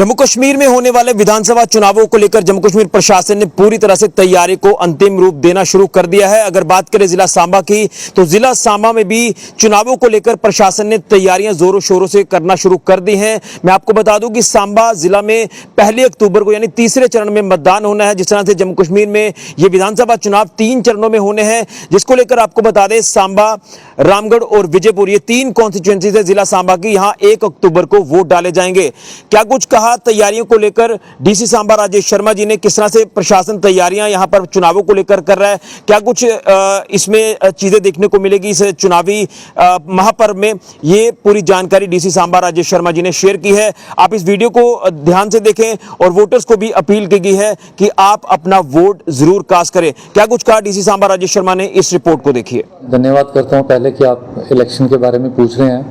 जम्मू कश्मीर में होने वाले विधानसभा चुनावों को लेकर जम्मू कश्मीर प्रशासन ने पूरी तरह से तैयारी को अंतिम रूप देना शुरू कर दिया है। अगर बात करें जिला सांबा की, तो जिला सांबा में भी चुनावों को लेकर प्रशासन ने तैयारियां जोरों शोरों से करना शुरू कर दी हैं। मैं आपको बता दूं कि सांबा जिला में 1 अक्टूबर को यानी तीसरे चरण में मतदान होना है। जिस तरह से जम्मू कश्मीर में ये विधानसभा चुनाव 3 चरणों में होने हैं, जिसको लेकर आपको बता दें सांबा, रामगढ़ और विजयपुर ये 3 कॉन्स्टिट्यूएंसीज है जिला सांबा की। यहां 1 अक्टूबर को वोट डाले जाएंगे। क्या कुछ कहा तैयारियों को लेकर डीसी सांबा राजेश शर्मा जी ने, किस तरह से प्रशासन तैयारियां यहां पर चुनावों को लेकर कर रहा है, क्या कुछ इसमें चीजें देखने को मिलेगी इस चुनावी महापर्व में, ये पूरी जानकारी डीसी सांबा राजेश शर्मा जी ने शेयर की है। आप इस वीडियो को ध्यान से देखें और वोटर्स को भी अपील की गई है कि आप अपना वोट जरूर कास्ट करें। क्या कुछ कहा डीसी सांबा राजेश शर्मा ने, इस रिपोर्ट को देखिए। धन्यवाद करता हूं पहले कि आप इलेक्शन के बारे में पूछ रहे हैं,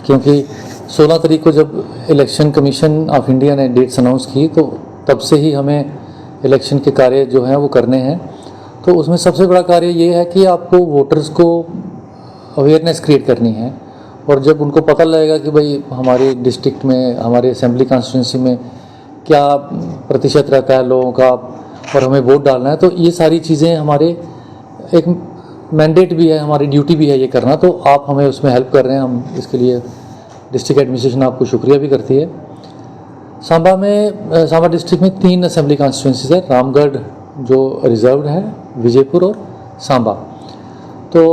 क्योंकि 16 तारीख को जब इलेक्शन कमीशन ऑफ इंडिया ने डेट्स अनाउंस की तो तब से ही हमें इलेक्शन के कार्य जो हैं वो करने हैं। तो उसमें सबसे बड़ा कार्य ये है कि आपको वोटर्स को अवेयरनेस क्रिएट करनी है, और जब उनको पता लगेगा कि भाई हमारे डिस्ट्रिक्ट में, हमारे असेंबली कॉन्स्टिट्यूंसी में क्या प्रतिशत रहता है लोगों का और हमें वोट डालना है, तो ये सारी चीज़ें हमारे एक मैंडेट भी है, हमारी ड्यूटी भी है ये करना। तो आप हमें उसमें हेल्प कर रहे हैं, हम इसके लिए डिस्ट्रिक्ट एडमिनिस्ट्रेशन आपको शुक्रिया भी करती है। सांबा डिस्ट्रिक्ट में 3 असेंबली कॉन्स्टिट्यूंसीज है, रामगढ़ जो रिजर्व्ड है, विजयपुर और सांबा। तो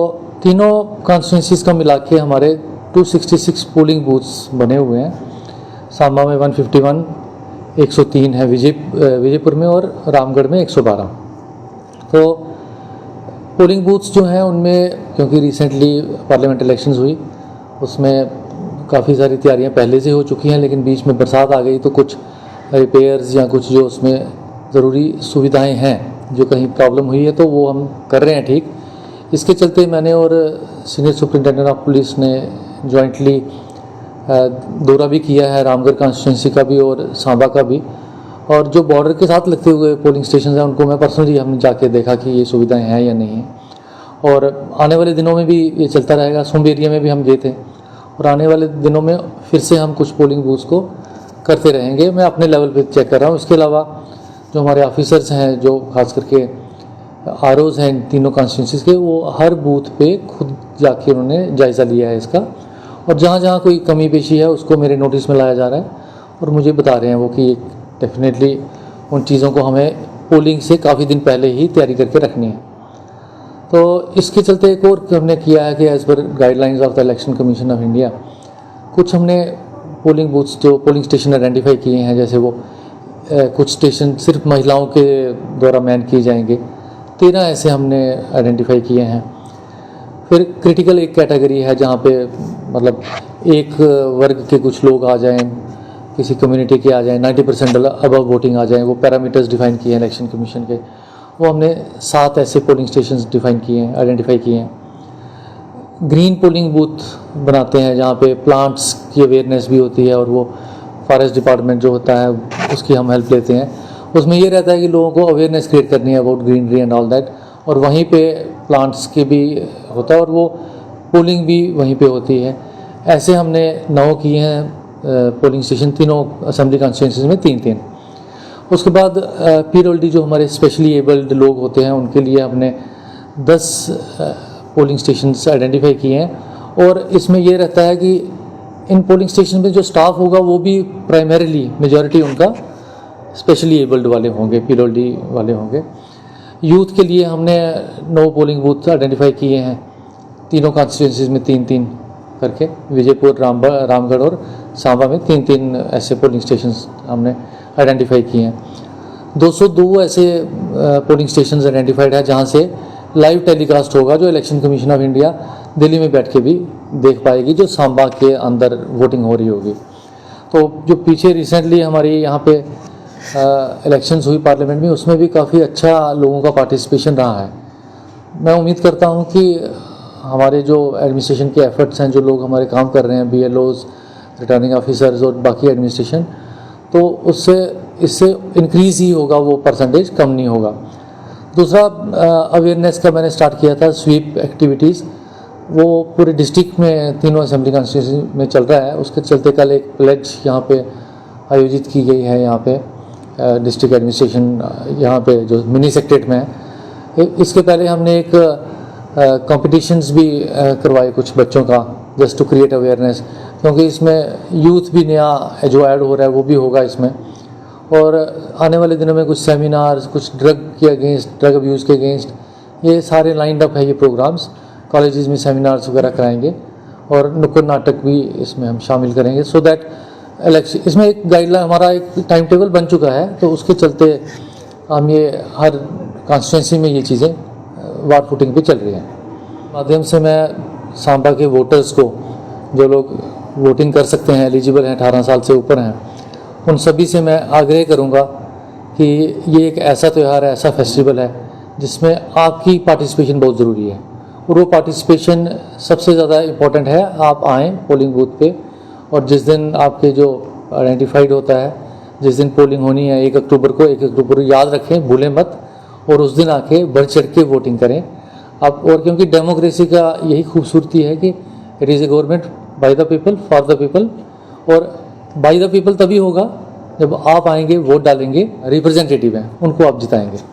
तीनों कॉन्स्टिट्यूंसीज का मिला के हमारे 266 पोलिंग बूथ्स बने हुए हैं। सांबा में 151, 103 है विजयपुर में, और रामगढ़ में 112। तो पोलिंग बूथ्स जो हैं उनमें, क्योंकि रिसेंटली पार्लियामेंट इलेक्शंस हुई, उसमें काफ़ी सारी तैयारियां पहले से हो चुकी हैं, लेकिन बीच में बरसात आ गई तो कुछ रिपेयर्स या कुछ जो उसमें ज़रूरी सुविधाएं हैं जो कहीं प्रॉब्लम हुई है तो वो हम कर रहे हैं ठीक। इसके चलते मैंने और सीनियर सुपरिटेंडेंट ऑफ पुलिस ने जॉइंटली दौरा भी किया है, रामगढ़ कॉन्स्टिट्यूंसी का भी और सांबा का भी, और जो बॉर्डर के साथ लगते हुए पोलिंग स्टेशन हैं उनको मैं पर्सनली हमने जाके देखा कि ये सुविधाएं हैं या नहीं हैं। और आने वाले दिनों में भी ये चलता रहेगा। सुंब एरिया में भी हम गए थे और आने वाले दिनों में फिर से हम कुछ पोलिंग बूथ्स को करते रहेंगे। मैं अपने लेवल पे चेक कर रहा हूँ। इसके अलावा जो हमारे ऑफिसर्स हैं, जो खास करके आरओज़ हैं इन तीनों कॉन्स्टिट्यूंसीज के, वो हर बूथ पे खुद जाके उन्होंने जायज़ा लिया है इसका, और जहाँ जहाँ कोई कमी पेशी है उसको मेरे नोटिस में लाया जा रहा है और मुझे बता रहे हैं वो कि डेफिनेटली उन चीज़ों को हमें पोलिंग से काफ़ी दिन पहले ही तैयारी करके रखनी है। तो इसके चलते एक और हमने किया है कि as per guidelines of the election commission of India, कुछ हमने पोलिंग बूथ्स जो पोलिंग स्टेशन आइडेंटिफाई किए हैं, जैसे वो कुछ स्टेशन सिर्फ महिलाओं के द्वारा मैन किए जाएंगे, 13 ऐसे हमने आइडेंटिफाई किए हैं। फिर क्रिटिकल एक कैटेगरी है जहाँ पे मतलब एक वर्ग के कुछ लोग आ जाएं, किसी कम्युनिटी के आ जाएं, 90% अबव वोटिंग आ जाएं, वो पैरामीटर्स डिफाइन किए हैं इलेक्शन कमीशन के। वो हमने 7 ऐसे पोलिंग स्टेशंस डिफाइन किए हैं, आइडेंटिफाई किए हैं। ग्रीन पोलिंग बूथ बनाते हैं जहाँ पे प्लांट्स की अवेयरनेस भी होती है, और वो फॉरेस्ट डिपार्टमेंट जो होता है उसकी हम हेल्प लेते हैं। उसमें ये रहता है कि लोगों को अवेयरनेस क्रिएट करनी है about greenery and all that, और वहीं पे प्लांट्स के भी होता है और वो पोलिंग भी वहीं पे होती है। ऐसे हमने 9 किए हैं पोलिंग स्टेशन, तीनों असेंबली कॉन्स्टिट्यूंसीज में 3-3। उसके बाद पीडब्ल्यूडी जो हमारे स्पेशली एबल्ड लोग होते हैं उनके लिए हमने 10 पोलिंग स्टेशंस आइडेंटिफाई किए हैं। और इसमें ये रहता है कि इन पोलिंग स्टेशन में जो स्टाफ होगा वो भी प्राइमरीली मेजॉरिटी उनका स्पेशली एबल्ड वाले होंगे, पीडब्ल्यूडी वाले होंगे। यूथ के लिए हमने 9 पोलिंग बूथ आइडेंटिफाई किए हैं, तीनों कॉन्स्टिट्यूंसीज में 3-3 करके, विजयपुर, रामगढ़ और सांबा में 3-3 ऐसे पोलिंग स्टेशंस हमने आइडेंटिफाई किए हैं। 202 ऐसे पोलिंग स्टेशंस आइडेंटिफाइड है जहां से लाइव टेलीकास्ट होगा, जो election commission of India Delhi में बैठ के भी देख पाएगी, जो सांबा के अंदर वोटिंग हो रही होगी। तो जो पीछे रिसेंटली हमारी यहाँ पे इलेक्शंस हुई पार्लियामेंट में, उसमें भी काफ़ी अच्छा लोगों का पार्टिसिपेशन रहा है। मैं उम्मीद करता हूँ कि हमारे जो एडमिनिस्ट्रेशन के एफर्ट्स हैं, जो लोग हमारे काम कर रहे हैं, BLOs, रिटर्निंग ऑफिसर्स और बाकी एडमिनिस्ट्रेशन, तो इससे इंक्रीज़ ही होगा, वो परसेंटेज कम नहीं होगा। दूसरा अवेयरनेस का मैंने स्टार्ट किया था, स्वीप एक्टिविटीज़, वो पूरे डिस्ट्रिक्ट में तीनों असेंबली कॉन्स्टिट्यूंसी में चल रहा है। उसके चलते कल एक प्लेज यहाँ पे आयोजित की गई है यहाँ पे डिस्ट्रिक्ट एडमिनिस्ट्रेशन यहाँ पे जो मिनी सेक्रेटरीट में है। इसके पहले हमने एक कॉम्पिटिशन्स भी करवाए कुछ बच्चों का, जस्ट टू क्रिएट अवेयरनेस, क्योंकि इसमें यूथ भी नया जो ऐड हो रहा है वो भी होगा इसमें। और आने वाले दिनों में कुछ सेमिनार्स, कुछ ड्रग के अगेंस्ट, ड्रग अब्यूज़ के अगेंस्ट, ये सारे लाइंड अप है ये प्रोग्राम्स। कॉलेजेस में सेमिनार्स वगैरह कराएंगे और नुक्कड़ नाटक भी इसमें हम शामिल करेंगे, सो दैट इलेक्शन, इसमें एक गाइडलाइन, हमारा एक टाइम टेबल बन चुका है, तो उसके चलते हम ये हर कॉन्स्टिट्यूंसी में ये चीज़ें वार फुटिंग पे चल रही हैं। माध्यम से मैं सांबा के वोटर्स को, जो लोग वोटिंग कर सकते हैं, एलिजिबल हैं, 18 साल से ऊपर हैं, उन सभी से मैं आग्रह करूंगा कि ये एक ऐसा त्यौहार है, ऐसा फेस्टिवल है जिसमें आपकी पार्टिसिपेशन बहुत ज़रूरी है। और वो पार्टिसिपेशन सबसे ज़्यादा इम्पोर्टेंट है। आप आएँ पोलिंग बूथ पे, और जिस दिन आपके जो आइडेंटिफाइड होता है, जिस दिन पोलिंग होनी है 1 अक्टूबर को, 1 अक्टूबर को याद रखें, भूलें मत, और उस दिन आके बढ़ चढ़ के वोटिंग करें आप। और क्योंकि डेमोक्रेसी का यही खूबसूरती है कि it is a government by the people for the people, और बाय द पीपल तभी होगा जब आप आएंगे, वोट डालेंगे, रिप्रेजेंटेटिव हैं उनको आप जिताएंगे।